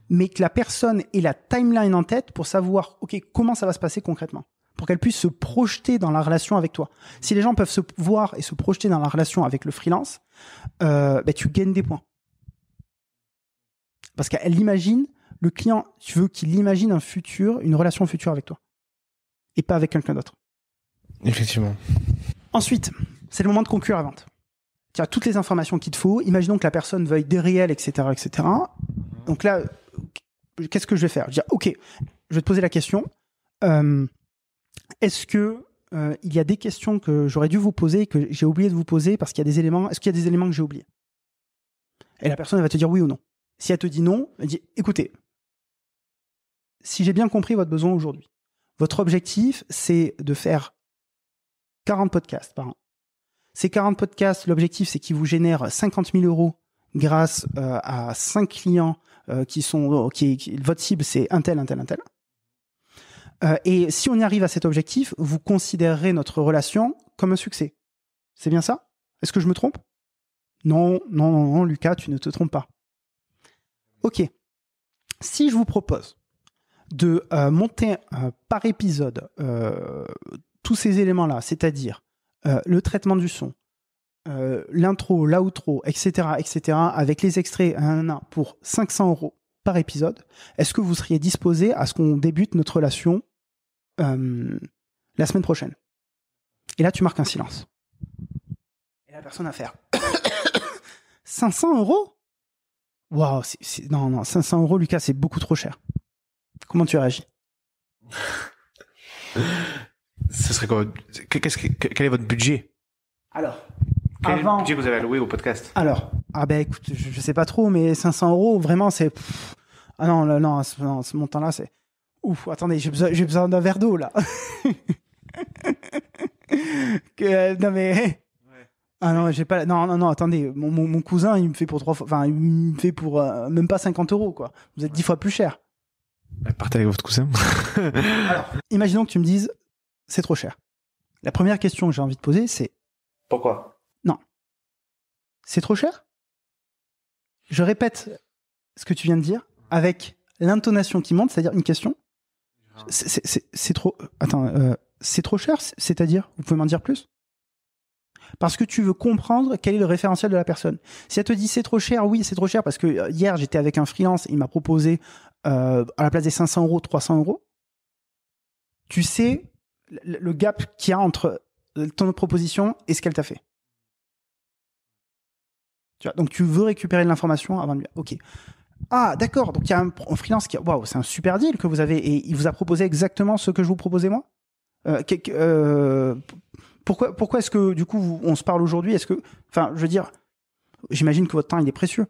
Mais que la personne ait la timeline en tête pour savoir, OK, comment ça va se passer concrètement, pour qu'elle puisse se projeter dans la relation avec toi. Si les gens peuvent se voir et se projeter dans la relation avec le freelance, tu gagnes des points. Parce qu'elle imagine, le client, tu veux qu'il imagine une relation future avec toi. Et pas avec quelqu'un d'autre. Effectivement. Ensuite, c'est le moment de conclure la vente. Tu as toutes les informations qu'il te faut. Imaginons que la personne veuille des réels, etc., etc. Donc là, qu'est-ce que je vais faire ? Je vais dire, OK, je vais te poser la question. Est-ce que il y a des questions que j'aurais dû vous poser et que j'ai oublié de vous poser parce qu'il y a des éléments. Est-ce qu'il y a des éléments que j'ai oubliés ? Et la personne elle va te dire oui ou non. Si elle te dit non, elle dit écoutez, si j'ai bien compris votre besoin aujourd'hui, votre objectif, c'est de faire 40 podcasts par an. Ces 40 podcasts, l'objectif, c'est qu'ils vous génèrent 50 000 € grâce à 5 clients votre cible, c'est un tel. Et si on y arrive à cet objectif, vous considérerez notre relation comme un succès. C'est bien ça ? Est-ce que je me trompe ? Non, Lucas, tu ne te trompes pas. Ok. Si je vous propose de monter par épisode tous ces éléments-là, c'est-à-dire le traitement du son, l'intro, l'outro, etc., avec les extraits pour 500 € par épisode, est-ce que vous seriez disposé à ce qu'on débute notre relation la semaine prochaine ? Et là, tu marques un silence. Et la personne va faire 500 €? Waouh, non, 500 €, Lucas, c'est beaucoup trop cher. Comment tu réagis ? Ce serait quoi ? Quel est votre budget ? Alors, quel est le budget que vous avez alloué au podcast ? Alors, écoute, je sais pas trop, mais 500 €, vraiment, c'est... Ah non, ce montant-là, c'est... Ouf, attendez, j'ai besoin d'un verre d'eau, là. Non mais ah non, j'ai pas. Non, attendez, mon cousin, il me fait pour 3 fois. Enfin, il me fait pour même pas 50 €, quoi. Vous êtes 10 fois plus cher. Partez avec votre cousin. Alors, imaginons que tu me dises, c'est trop cher. La première question que j'ai envie de poser, c'est pourquoi? Non. C'est trop cher? Je répète ce que tu viens de dire avec l'intonation qui monte, c'est-à-dire une question. C'est trop. Attends, c'est trop cher, c'est-à-dire, vous pouvez m'en dire plus? Parce que tu veux comprendre quel est le référentiel de la personne. Si elle te dit c'est trop cher, oui, c'est trop cher parce que hier j'étais avec un freelance, il m'a proposé à la place des 500 €, 300 €. Tu sais le gap qu'il y a entre ton proposition et ce qu'elle t'a fait. Tu vois, donc tu veux récupérer de l'information avant de dire ok. Ah d'accord, donc il y a un freelance qui waouh, c'est un super deal que vous avez et il vous a proposé exactement ce que je vous proposais moi. Pourquoi est-ce que du coup on se parle aujourd'hui? Est-ce que, enfin, je veux dire, j'imagine que votre temps il est précieux.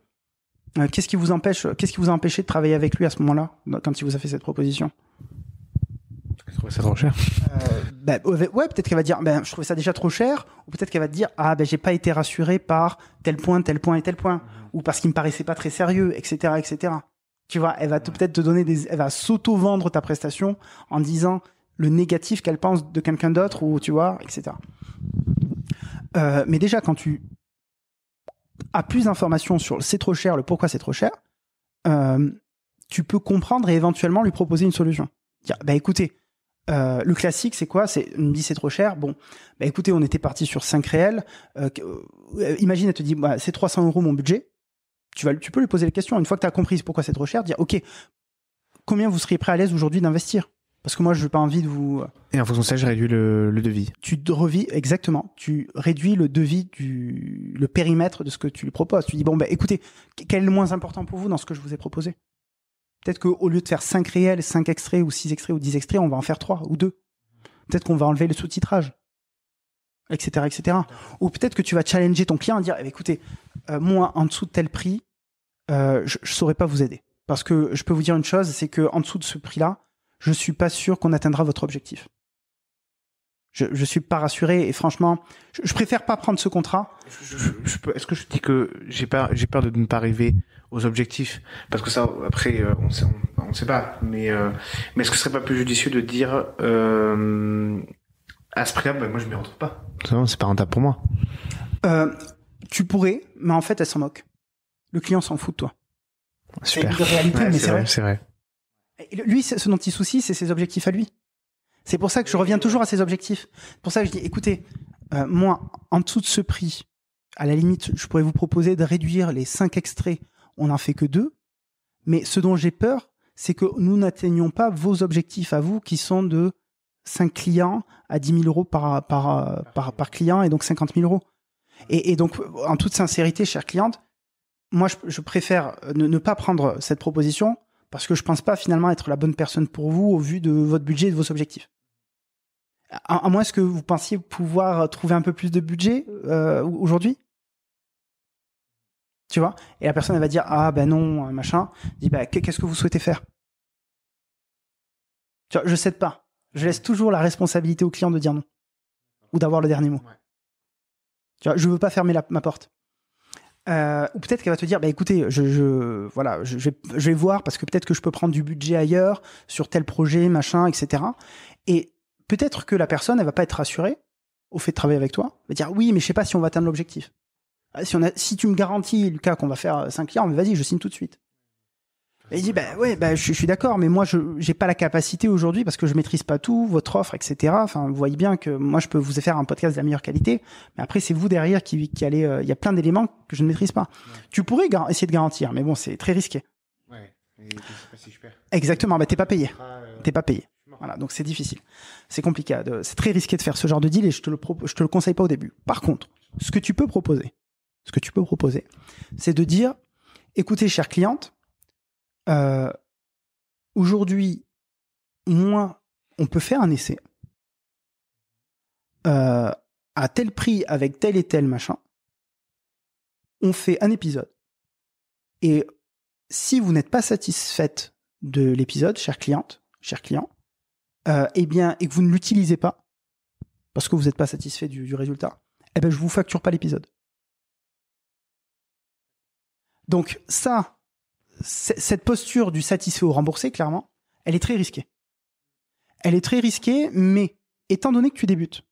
Qu'est-ce qui vous a empêché de travailler avec lui à ce moment-là quand il vous a fait cette proposition? Je trouvais ça trop cher. Ouais, peut-être qu'elle va dire, je trouvais ça déjà trop cher, ou peut-être qu'elle va te dire, j'ai pas été rassuré par tel point et tel point, ou parce qu'il me paraissait pas très sérieux, etc., etc. Tu vois, elle va peut-être te donner elle va s'auto-vendre ta prestation en disant le négatif qu'elle pense de quelqu'un d'autre, ou tu vois, etc. Mais déjà, quand tu as plus d'informations sur le c'est trop cher, le pourquoi c'est trop cher, tu peux comprendre et éventuellement lui proposer une solution. Dire, écoutez, le classique, c'est quoi? On me dit c'est trop cher. Bon, écoutez, on était parti sur 5 réels. Imagine, elle te dit, c'est 300 € mon budget. Tu peux lui poser la question. Une fois que tu as compris pourquoi c'est trop cher, dire, ok, combien vous seriez prêt à l'aise aujourd'hui d'investir? Parce que moi, je n'ai pas envie de vous... Et en fonction de ça, je réduis le devis. Exactement. Tu réduis le devis, le périmètre de ce que tu lui proposes. Tu dis, écoutez, quel est le moins important pour vous dans ce que je vous ai proposé? Peut-être qu'au lieu de faire 5 réels, 5 extraits, ou 6 extraits, ou 10 extraits, on va en faire 3 ou 2. Peut-être qu'on va enlever le sous-titrage, etc., etc. Ou peut-être que tu vas challenger ton client et dire, écoutez, moi, en dessous de tel prix, je ne saurais pas vous aider. Parce que je peux vous dire une chose, c'est qu'en dessous de ce prix-là, je suis pas sûr qu'on atteindra votre objectif. Je suis pas rassuré et franchement, je préfère pas prendre ce contrat. Est-ce que je dis que j'ai peur de ne pas arriver aux objectifs? Parce que ça, après, on sait pas. Mais est-ce que ce serait pas plus judicieux de dire à ce prix-là, moi je m'y retrouve pas. Non, c'est pas rentable pour moi. Tu pourrais, mais en fait, elle s'en moque. Le client s'en fout de toi. Super. C'est une réalité, mais c'est vrai. C'est vrai. Lui, ce dont il soucie, c'est ses objectifs à lui. C'est pour ça que je reviens toujours à ses objectifs. C'est pour ça que je dis, écoutez, moi, en dessous de ce prix, à la limite, je pourrais vous proposer de réduire les 5 extraits. On n'en fait que 2. Mais ce dont j'ai peur, c'est que nous n'atteignions pas vos objectifs à vous, qui sont de 5 clients à 10 000 € par client, et donc 50 000 €. Et donc, en toute sincérité, chère cliente, moi, je préfère ne pas prendre cette proposition, parce que je pense pas finalement être la bonne personne pour vous au vu de votre budget et de vos objectifs. À moins que vous pensiez pouvoir trouver un peu plus de budget aujourd'hui, tu vois. Et la personne elle va dire non, machin. Je dis qu'est-ce que vous souhaitez faire? Tu vois, je cède pas. Je laisse toujours la responsabilité au client de dire non ou d'avoir le dernier mot. Ouais. Tu vois, je veux pas fermer ma porte. Ou peut-être qu'elle va te dire écoutez, je vais voir parce que peut-être que je peux prendre du budget ailleurs sur tel projet, machin, etc. Et peut-être que la personne elle va pas être rassurée au fait de travailler avec toi, elle va dire oui mais je sais pas si on va atteindre l'objectif. Si tu me garantis Lucas qu'on va faire 5 clients, mais vas-y, je signe tout de suite. Et il dit je suis d'accord, mais moi je j'ai pas la capacité aujourd'hui parce que je maîtrise pas tout, votre offre, etc. Enfin, vous voyez bien que moi je peux vous faire un podcast de la meilleure qualité, mais après c'est vous derrière qui allez. Il y a plein d'éléments que je ne maîtrise pas. Ouais. Tu pourrais essayer de garantir, mais bon, c'est très risqué. Ouais. Et c'est pas si super. Exactement. T'es pas payé. T'es pas payé. Voilà, donc c'est difficile, c'est compliqué, c'est très risqué de faire ce genre de deal et je te le conseille pas au début. Par contre, ce que tu peux proposer, c'est de dire, écoutez, chère cliente. Aujourd'hui, moi, on peut faire un essai à tel prix avec tel et tel machin. On fait un épisode. Et si vous n'êtes pas satisfaite de l'épisode, chère cliente, cher client, et que vous ne l'utilisez pas, parce que vous n'êtes pas satisfait du résultat, eh ben je vous facture pas l'épisode. Donc ça, cette posture du satisfait ou remboursé, clairement, elle est très risquée. Elle est très risquée, mais étant donné que tu débutes,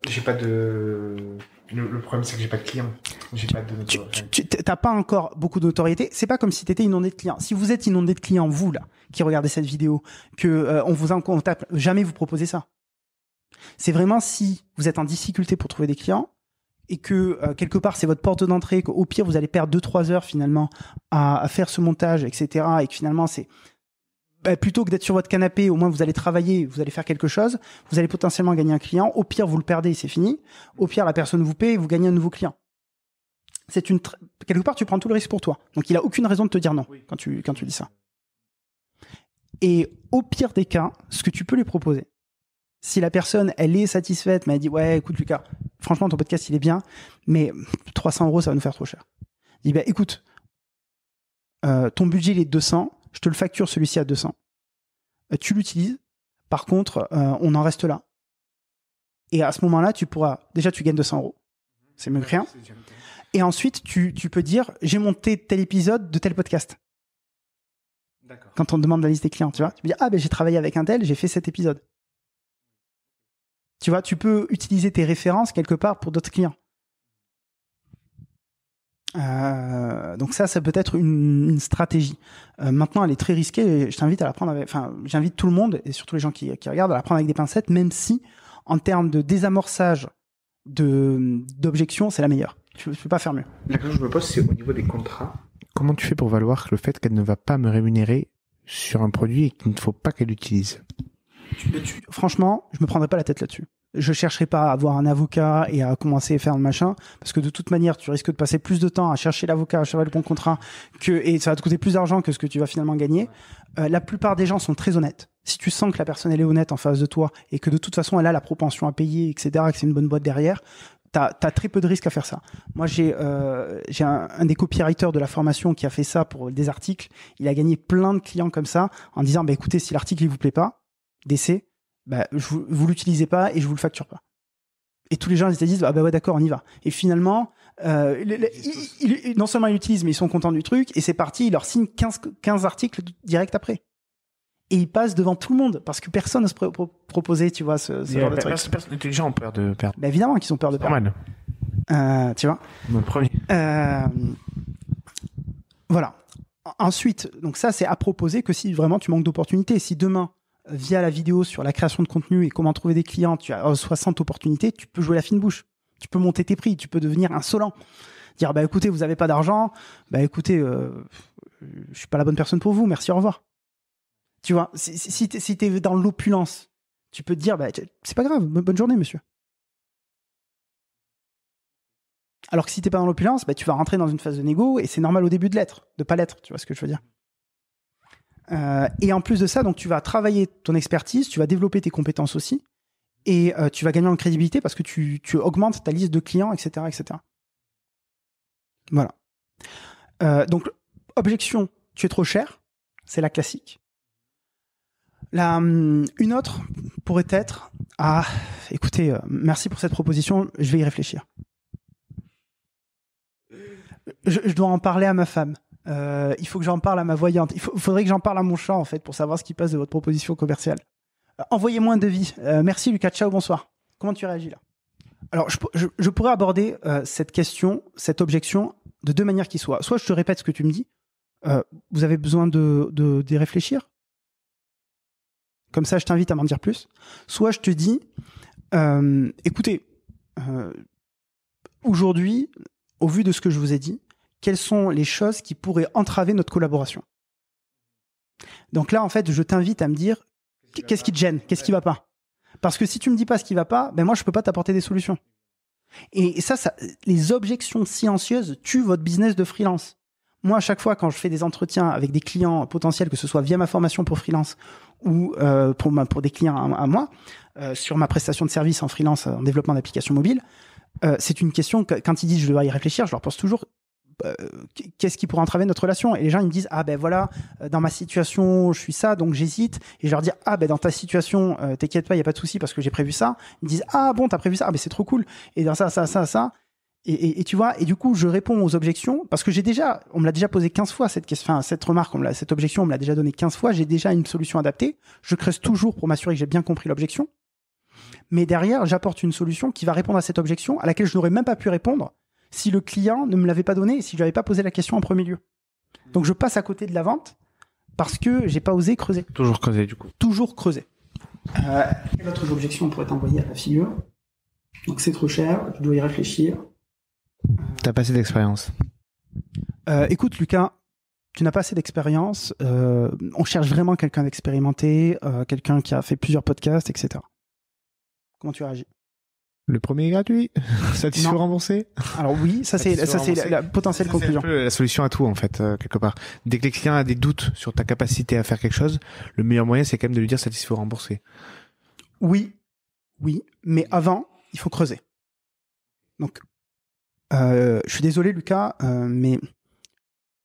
j'ai pas de... Le problème, c'est que j'ai pas de clients. J'ai pas de notoriété. Tu t'as pas encore beaucoup de notoriété. C'est pas comme si t'étais inondé de clients. Si vous êtes inondé de clients, vous, là, qui regardez cette vidéo, que on vous en contacte, jamais vous proposez ça. C'est vraiment si vous êtes en difficulté pour trouver des clients et que quelque part c'est votre porte d'entrée, qu'au pire vous allez perdre 2-3 heures finalement à faire ce montage, etc. Et que finalement c'est plutôt que d'être sur votre canapé, au moins vous allez travailler, vous allez faire quelque chose, vous allez potentiellement gagner un client. Au pire vous le perdez et c'est fini. Au pire la personne vous paie et vous gagnez un nouveau client. Quelque part tu prends tout le risque pour toi. Donc il a aucune raison de te dire non quand tu dis ça. Et au pire des cas, ce que tu peux lui proposer, si la personne, elle est satisfaite, mais elle dit, ouais, écoute, Lucas, franchement, ton podcast, il est bien, mais 300 €, ça va nous faire trop cher. Il dit, écoute, ton budget, il est de 200, je te le facture celui-ci à 200. Tu l'utilises. Par contre, on en reste là. Et à ce moment-là, tu gagnes 200 €. C'est mieux que rien. Et ensuite, tu peux dire, j'ai monté tel épisode de tel podcast. D'accord. Quand on te demande la liste des clients, tu vois, tu peux dire, j'ai travaillé avec un tel, j'ai fait cet épisode. Tu vois, tu peux utiliser tes références quelque part pour d'autres clients. Donc ça peut être une stratégie. Maintenant, elle est très risquée et je t'invite à la prendre j'invite tout le monde et surtout les gens qui regardent à la prendre avec des pincettes, même si, en termes de désamorçage d'objections, c'est la meilleure. Tu peux pas faire mieux. La question que je me pose, c'est au niveau des contrats. Comment tu fais pour valoir le fait qu'elle ne va pas me rémunérer sur un produit et qu'il ne faut pas qu'elle l'utilise? Franchement, je me prendrai pas la tête là-dessus. Je chercherai pas à avoir un avocat et à commencer à faire le machin, parce que de toute manière, tu risques de passer plus de temps à chercher l'avocat, à chercher le bon contrat, et ça va te coûter plus d'argent que ce que tu vas finalement gagner. La plupart des gens sont très honnêtes. Si tu sens que la personne elle est honnête en face de toi et que de toute façon elle a la propension à payer, etc., que c'est une bonne boîte derrière, t'as très peu de risques à faire ça. Moi, j'ai un des copywriters de la formation qui a fait ça pour des articles. Il a gagné plein de clients comme ça en disant, écoutez, si l'article il vous plaît pas, d'essai, vous l'utilisez pas et je vous le facture pas. Et tous les gens ils se disent, ouais, d'accord, on y va. Et finalement, non seulement ils l'utilisent, mais ils sont contents du truc et c'est parti, ils leur signent 15 articles direct après. Et ils passent devant tout le monde parce que personne n'ose proposer, tu vois, ce genre de truc. Les gens ont peur de perdre. Évidemment qu'ils ont peur de perdre. Normal. Tu vois. Mon premier. Voilà. Ensuite, donc ça, c'est à proposer que si vraiment tu manques d'opportunités. Si demain, via la vidéo sur la création de contenu et comment trouver des clients, tu as 60 opportunités, tu peux jouer la fine bouche. Tu peux monter tes prix, tu peux devenir insolent. Dire, écoutez, vous avez pas d'argent, écoutez, je suis pas la bonne personne pour vous, merci, au revoir. Tu vois, si t'es dans l'opulence, tu peux te dire, c'est pas grave, bonne journée, monsieur. Alors que si t'es pas dans l'opulence, tu vas rentrer dans une phase de négo et c'est normal au début de pas l'être, tu vois ce que je veux dire. Et en plus de ça, donc tu vas travailler ton expertise, tu vas développer tes compétences aussi et tu vas gagner en crédibilité parce que tu augmentes ta liste de clients, etc., etc. Voilà. Donc, objection, tu es trop cher, c'est la classique. Une autre pourrait être, écoutez, merci pour cette proposition, je vais y réfléchir. Je dois en parler à ma femme. Il faut que j'en parle à ma voyante. Il faudrait que j'en parle à mon chat, en fait, pour savoir ce qui passe de votre proposition commerciale. Envoyez-moi un devis. Merci, Lucas. Ciao, bonsoir. Comment tu réagis là? Alors, je pourrais aborder cette question, cette objection, de deux manières qui soient. Soit je te répète ce que tu me dis. Vous avez besoin d'y réfléchir. Comme ça, je t'invite à m'en dire plus. Soit je te dis, écoutez, aujourd'hui, au vu de ce que je vous ai dit, quelles sont les choses qui pourraient entraver notre collaboration? Donc là, en fait, je t'invite à me dire, qu'est-ce qui te gêne? Qu'est-ce qui va pas? Parce que si tu me dis pas ce qui va pas, moi, je peux pas t'apporter des solutions. Et ça, les objections silencieuses tuent votre business de freelance. Moi, à chaque fois, quand je fais des entretiens avec des clients potentiels, que ce soit via ma formation pour freelance ou pour des clients à moi, sur ma prestation de service en freelance en développement d'applications mobiles, c'est une question que, quand ils disent je dois y réfléchir, je leur pose toujours qu'est-ce qui pourrait entraver notre relation? Et les gens, ils me disent, ah ben voilà, dans ma situation, je suis ça, donc j'hésite. Et je leur dis, ah ben dans ta situation, t'inquiète pas, il y a pas de souci parce que j'ai prévu ça. Ils me disent, ah bon, t'as prévu ça? Ah ben c'est trop cool. Et dans ça. Et tu vois, et du coup, je réponds aux objections parce que on me l'a déjà posé 15 fois cette question, enfin, cette remarque, cette objection, on me l'a déjà donnée 15 fois. J'ai déjà une solution adaptée. Je creuse toujours pour m'assurer que j'ai bien compris l'objection. Mais derrière, j'apporte une solution qui va répondre à cette objection à laquelle je n'aurais même pas pu répondre si le client ne me l'avait pas donné et si je n'avais pas posé la question en premier lieu. Donc, je passe à côté de la vente parce que j'ai pas osé creuser. Toujours creuser, du coup. Toujours creuser. Quelle autre objection pourrait t'envoyer à la figure? Donc, c'est trop cher, tu dois y réfléchir. T'as pas assez d'expérience. Écoute, Lucas, tu n'as pas assez d'expérience. On cherche vraiment quelqu'un d'expérimenté, quelqu'un qui a fait plusieurs podcasts, etc. Comment tu réagis? Le premier est gratuit. Satisfait remboursé. Alors oui, ça c'est la potentielle conclusion. C'est un peu la solution à tout en fait, quelque part. Dès que les clients a des doutes sur ta capacité à faire quelque chose, le meilleur moyen c'est quand même de lui dire satisfait remboursé. Oui, mais avant, il faut creuser. Donc, je suis désolé Lucas, mais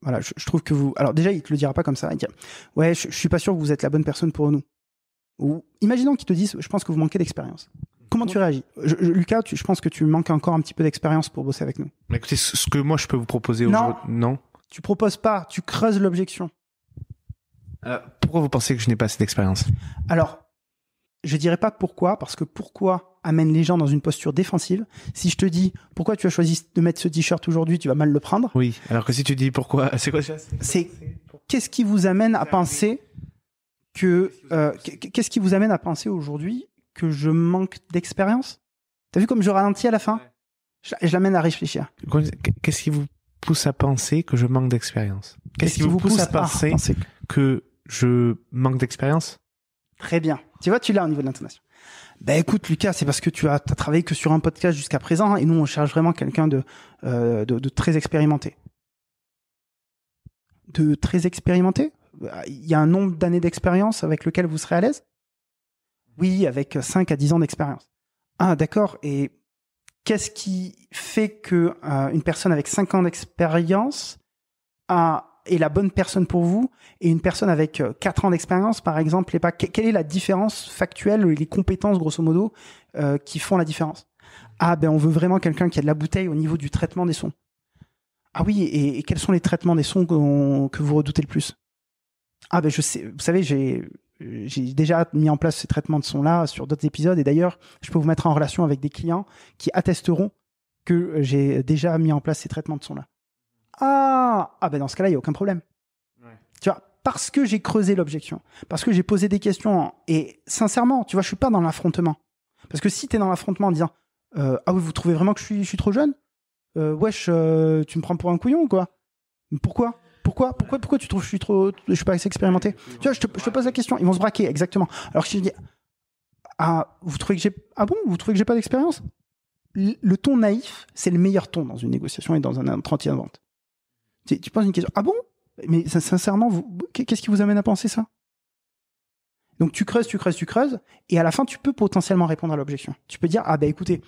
voilà, je trouve que vous... Alors déjà, il te le dira pas comme ça. Il dit, ouais, je suis pas sûr que vous êtes la bonne personne pour nous. Ou imaginons qu'ils te disent, je pense que vous manquez d'expérience. Comment tu réagis? Lucas, je pense que tu manques encore un petit peu d'expérience pour bosser avec nous. Mais écoutez, ce que moi je peux vous proposer aujourd'hui... Non. Tu proposes pas, tu creuses l'objection. Pourquoi vous pensez que je n'ai pas assez d'expérience? Alors, je dirais pas pourquoi, parce que pourquoi amène les gens dans une posture défensive. Si je te dis pourquoi tu as choisi de mettre ce t-shirt aujourd'hui, tu vas mal le prendre. Oui, alors que si tu dis pourquoi, c'est quoi ça? C'est qu'est-ce qui vous amène à penser que qu'est-ce qui vous amène à penser aujourd'hui que je manque d'expérience? T'as vu comme je ralentis à la fin? Je l'amène à réfléchir. Qu'est-ce qui vous pousse à penser que je manque d'expérience? Qu'est-ce qui vous pousse à penser que je manque d'expérience? Très bien. Tu vois, tu l'as au niveau de l'intonation. Ben écoute Lucas, c'est parce que tu as travaillé que sur un podcast jusqu'à présent, hein, et nous on cherche vraiment quelqu'un de très expérimenté. De très expérimenté? Il y a un nombre d'années d'expérience avec lequel vous serez à l'aise? Oui, avec 5 à 10 ans d'expérience. Ah d'accord, et qu'est-ce qui fait que une personne avec 5 ans d'expérience est la bonne personne pour vous, et une personne avec 4 ans d'expérience, par exemple, n'est pas... Quelle est la différence factuelle, les compétences, grosso modo, qui font la différence? Ah, ben, on veut vraiment quelqu'un qui a de la bouteille au niveau du traitement des sons. Ah oui, et quels sont les traitements des sons que vous redoutez le plus? Ah, ben, je sais, vous savez, j'ai déjà mis en place ces traitements de sons-là sur d'autres épisodes, et d'ailleurs, je peux vous mettre en relation avec des clients qui attesteront que j'ai déjà mis en place ces traitements de sons-là. Ah ben dans ce cas-là, il n'y a aucun problème. Ouais. Tu vois, parce que j'ai creusé l'objection, parce que j'ai posé des questions, et sincèrement, tu vois, je suis pas dans l'affrontement. Parce que si tu es dans l'affrontement en disant ah oui, vous trouvez vraiment que je suis trop jeune? Wesh, tu me prends pour un couillon ou quoi? Pourquoi tu trouves que je suis pas assez expérimenté? Tu vois, je te pose la question, ils vont se braquer, exactement. Alors que si je dis vous trouvez que vous trouvez que j'ai pas d'expérience? Le ton naïf, c'est le meilleur ton dans une négociation et dans un entretien de vente. Tu poses une question. Ah bon? Mais sincèrement, qu'est-ce qui vous amène à penser ça? Donc tu creuses, et à la fin, tu peux potentiellement répondre à l'objection. Tu peux dire, ah ben écoutez,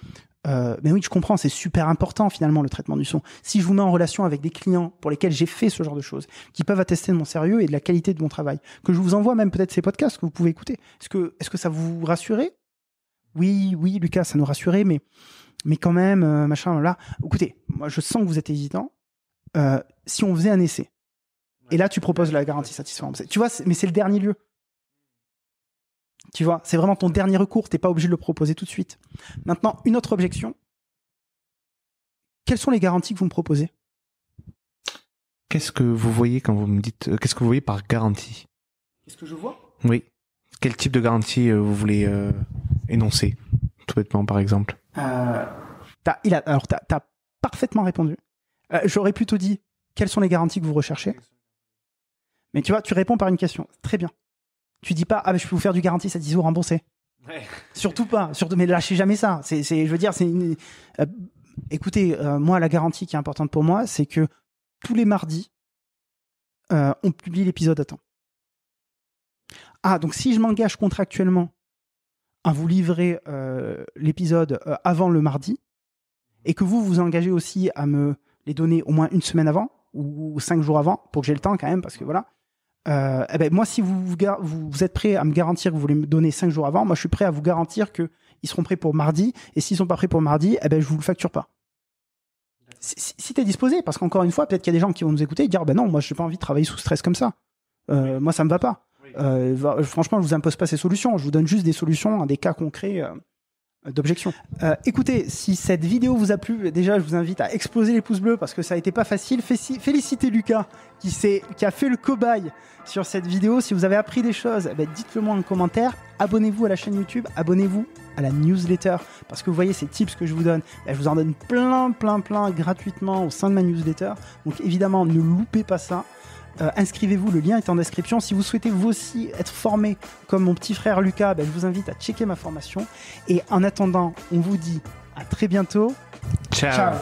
mais oui, je comprends, c'est super important finalement le traitement du son. Si je vous mets en relation avec des clients pour lesquels j'ai fait ce genre de choses, qui peuvent attester de mon sérieux et de la qualité de mon travail, que je vous envoie même peut-être ces podcasts que vous pouvez écouter, est-ce que ça vous rassurait? Oui, Lucas, ça nous rassurait, mais quand même, machin, là. Écoutez, moi je sens que vous êtes hésitant. Si on faisait un essai, et là tu proposes la garantie satisfaisante, tu vois, mais c'est le dernier lieu. Tu vois, c'est vraiment ton dernier recours, t'es pas obligé de le proposer tout de suite. Maintenant, une autre objection. Quelles sont les garanties que vous me proposez? Qu'est-ce que vous voyez quand vous me dites, qu'est-ce que vous voyez par garantie? Qu'est-ce que je vois? Oui. Quel type de garantie vous voulez énoncer? Tout bêtement, par exemple. T'as parfaitement répondu. J'aurais plutôt dit quelles sont les garanties que vous recherchez. Mais tu vois, tu réponds par une question. Très bien. Tu dis pas je peux vous faire du garantie satisfait remboursé. Ouais. Surtout pas. Mais lâchez jamais ça. Je veux dire, écoutez, moi la garantie qui est importante pour moi, c'est que tous les mardis, on publie l'épisode à temps. Ah, donc si je m'engage contractuellement à vous livrer l'épisode avant le mardi, et que vous engagez aussi à me les donner au moins une semaine avant ou 5 jours avant pour que j'ai le temps quand même, parce que voilà. Moi, si vous êtes prêt à me garantir que vous voulez me donner 5 jours avant, moi je suis prêt à vous garantir qu'ils seront prêts pour mardi, et s'ils sont pas prêts pour mardi, je vous le facture pas. Si t'es disposé, parce qu'encore une fois, peut-être qu'il y a des gens qui vont nous écouter et dire non, moi j'ai pas envie de travailler sous stress comme ça. Moi ça me va pas. Franchement, je vous impose pas ces solutions, je vous donne juste des solutions à des cas concrets d'objection. Écoutez, si cette vidéo vous a plu, déjà je vous invite à exploser les pouces bleus parce que ça a été pas facile. Félicitez Lucas qui a fait le cobaye sur cette vidéo. Si vous avez appris des choses, dites-le moi en commentaire. Abonnez-vous à la chaîne YouTube, abonnez-vous à la newsletter, parce que vous voyez ces tips que je vous donne, je vous en donne plein gratuitement au sein de ma newsletter. Donc évidemment, ne loupez pas ça. Inscrivez-vous, le lien est en description. Si vous souhaitez vous aussi être formé comme mon petit frère Lucas, je vous invite à checker ma formation. Et en attendant, on vous dit à très bientôt. Ciao.